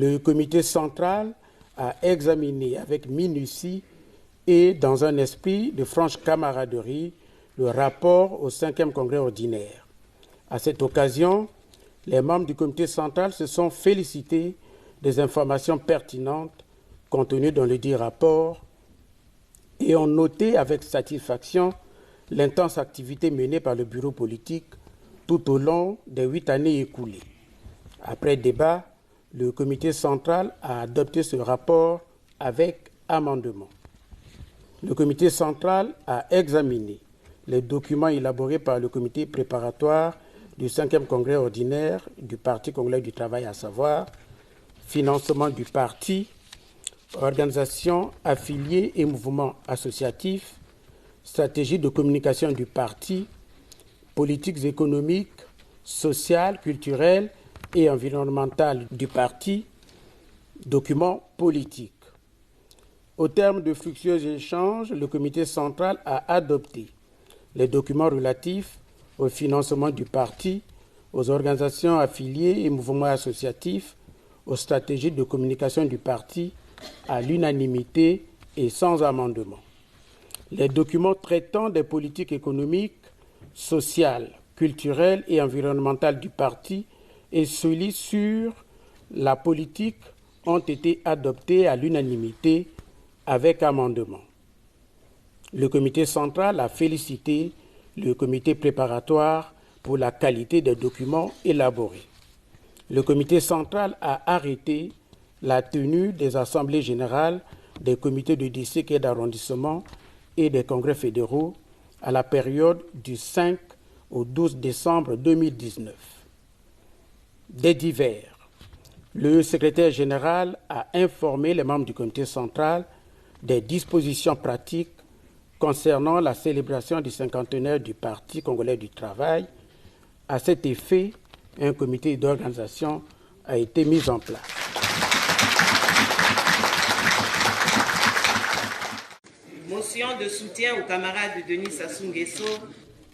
Le comité central a examiné avec minutie et dans un esprit de franche camaraderie le rapport au 5e congrès ordinaire. À cette occasion, les membres du comité central se sont félicités des informations pertinentes contenues dans le dit rapport et ont noté avec satisfaction l'intense activité menée par le bureau politique tout au long des 8 années écoulées. Après débat, le comité central a adopté ce rapport avec amendement. Le comité central a examiné les documents élaborés par le comité préparatoire du 5e congrès ordinaire du Parti congolais du travail, à savoir financement du parti, organisations affiliées et mouvements associatifs, stratégie de communication du parti, politiques économiques, sociales, culturelles et environnementales du parti, documents politiques. Au terme de fructueux échanges, le comité central a adopté les documents relatifs au financement du parti, aux organisations affiliées et mouvements associatifs, aux stratégies de communication du parti, à l'unanimité et sans amendement. Les documents traitant des politiques économiques, sociales, culturelles et environnementales du parti et celui sur la politique ont été adoptés à l'unanimité avec amendement. Le comité central a félicité le comité préparatoire pour la qualité des documents élaborés. Le comité central a arrêté la tenue des assemblées générales des comités de district et d'arrondissement et des congrès fédéraux à la période du 5 au 12 décembre 2019. Des divers, le secrétaire général a informé les membres du comité central des dispositions pratiques concernant la célébration du cinquantenaire du Parti congolais du travail. À cet effet, un comité d'organisation a été mis en place. Motion de soutien au camarade Denis Sassou Nguesso,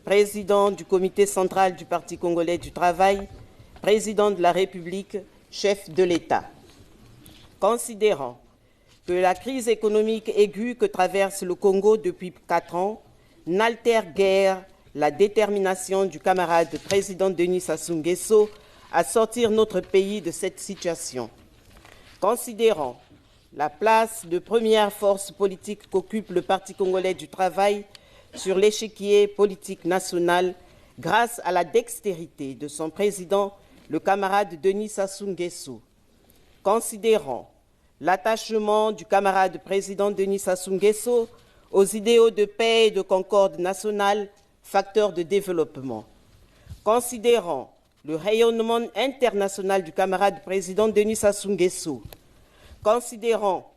président du comité central du Parti congolais du travail, président de la République, chef de l'État. Considérant que la crise économique aiguë que traverse le Congo depuis 4 ans n'altère guère la détermination du camarade président Denis Sassou Nguesso à sortir notre pays de cette situation. Considérant la place de première force politique qu'occupe le Parti congolais du travail sur l'échiquier politique national grâce à la dextérité de son président, le camarade Denis Sassou Nguesso. Considérant l'attachement du camarade président Denis Sassou Nguesso aux idéaux de paix et de concorde nationale, facteurs de développement. Considérant le rayonnement international du camarade président Denis Sassou Nguesso, considérant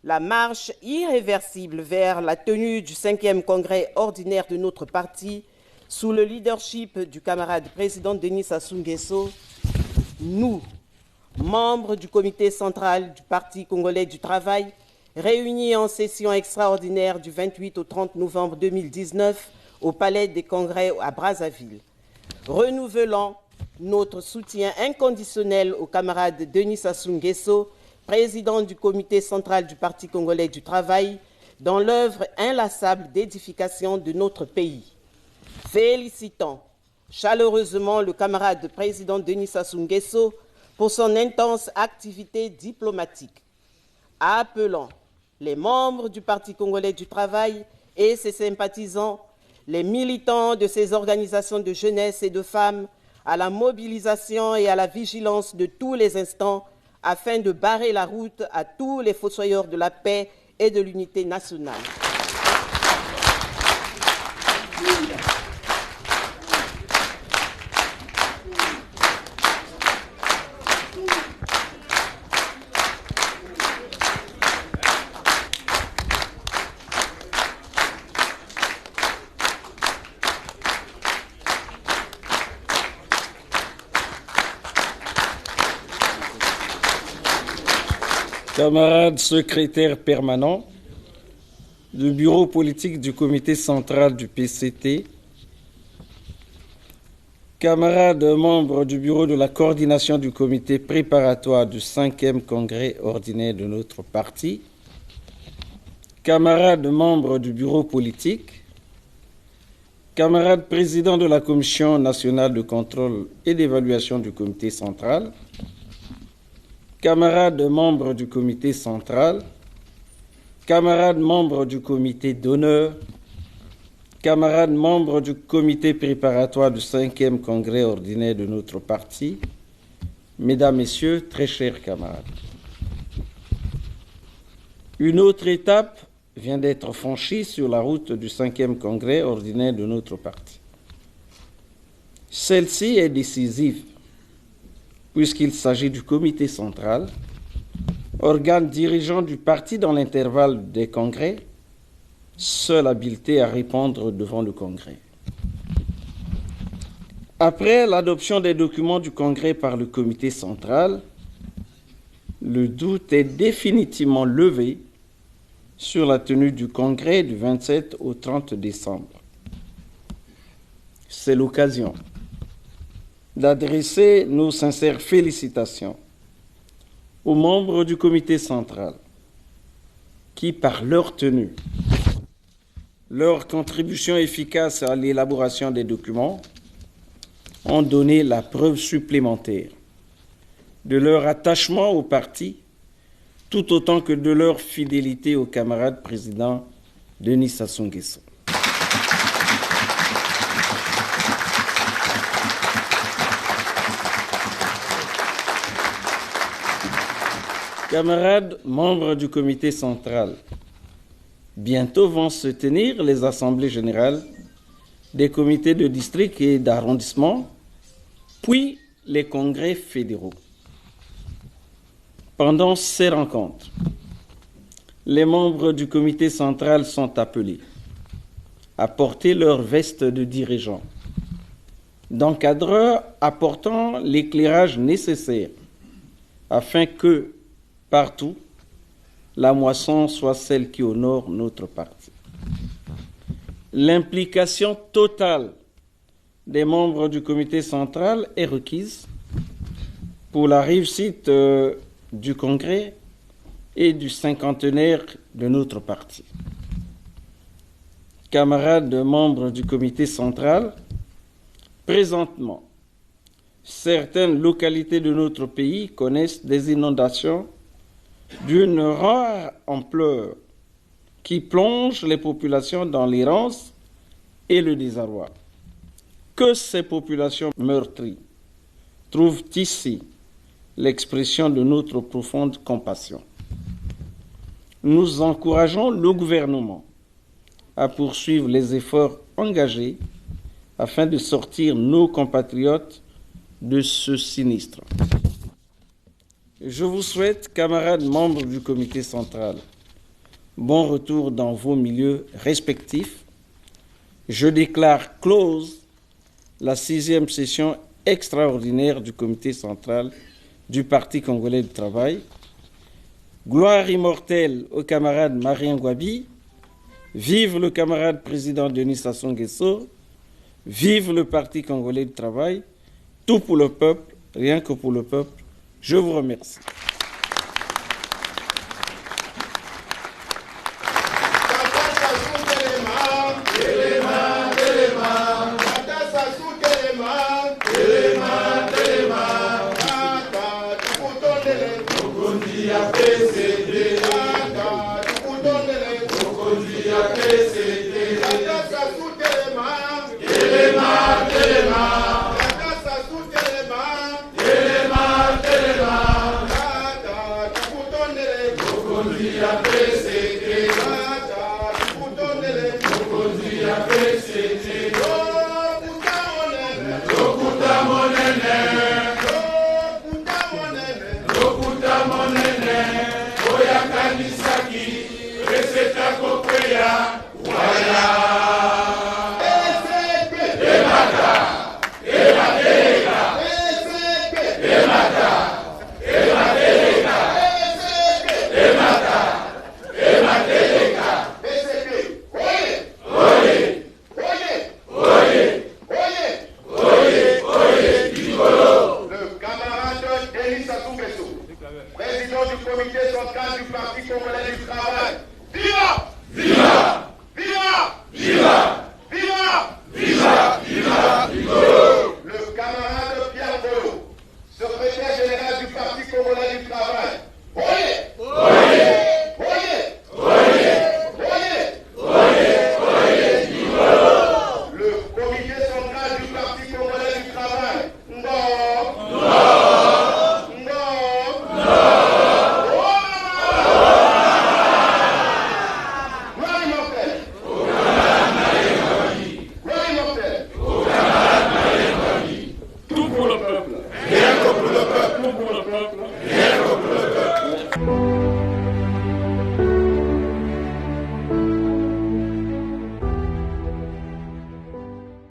la marche irréversible vers la tenue du 5e congrès ordinaire de notre parti sous le leadership du camarade président Denis Sassou Nguesso, nous, membres du comité central du Parti congolais du travail, réunis en session extraordinaire du 28 au 30 novembre 2019 au Palais des Congrès à Brazzaville, renouvelant notre soutien inconditionnel au camarade Denis Sassou Nguesso, président du comité central du Parti congolais du travail, dans l'œuvre inlassable d'édification de notre pays. Félicitons chaleureusement le camarade président Denis Sassou Nguesso pour son intense activité diplomatique, appelant les membres du Parti congolais du travail et ses sympathisants, les militants de ces organisations de jeunesse et de femmes, à la mobilisation et à la vigilance de tous les instants afin de barrer la route à tous les fossoyeurs de la paix et de l'unité nationale. Camarades secrétaires permanents, le bureau politique du comité central du PCT, camarades membres du bureau de la coordination du comité préparatoire du 5e congrès ordinaire de notre parti, camarades membres du bureau politique, camarades présidents de la Commission nationale de contrôle et d'évaluation du comité central, camarades membres du comité central, camarades membres du comité d'honneur, camarades membres du comité préparatoire du 5e congrès ordinaire de notre parti, mesdames, messieurs, très chers camarades. Une autre étape vient d'être franchie sur la route du 5e congrès ordinaire de notre parti. Celle-ci est décisive puisqu'il s'agit du comité central, organe dirigeant du parti dans l'intervalle des congrès, seule habilité à répondre devant le congrès. Après l'adoption des documents du congrès par le comité central, le doute est définitivement levé sur la tenue du congrès du 27 au 30 décembre. C'est l'occasion d'adresser nos sincères félicitations aux membres du comité central qui, par leur tenue, leur contribution efficace à l'élaboration des documents, ont donné la preuve supplémentaire de leur attachement au parti, tout autant que de leur fidélité au camarade président Denis Sassou Nguesso. Camarades membres du comité central, bientôt vont se tenir les assemblées générales des comités de district et d'arrondissement, puis les congrès fédéraux. Pendant ces rencontres, les membres du comité central sont appelés à porter leur veste de dirigeant, d'encadreurs apportant l'éclairage nécessaire afin que, partout, la moisson soit celle qui honore notre parti. L'implication totale des membres du comité central est requise pour la réussite du congrès et du cinquantenaire de notre parti. Camarades membres du comité central, présentement, certaines localités de notre pays connaissent des inondations d'une rare ampleur qui plonge les populations dans l'errance et le désarroi. Que ces populations meurtries trouvent ici l'expression de notre profonde compassion. Nous encourageons le gouvernement à poursuivre les efforts engagés afin de sortir nos compatriotes de ce sinistre. Je vous souhaite, camarades membres du comité central, bon retour dans vos milieux respectifs. Je déclare close la 6e session extraordinaire du comité central du Parti congolais du travail. Gloire immortelle au camarade Marien Gouabi. Vive le camarade président Denis Sassou Nguesso. Vive le Parti congolais du travail. Tout pour le peuple, rien que pour le peuple. Je vous remercie.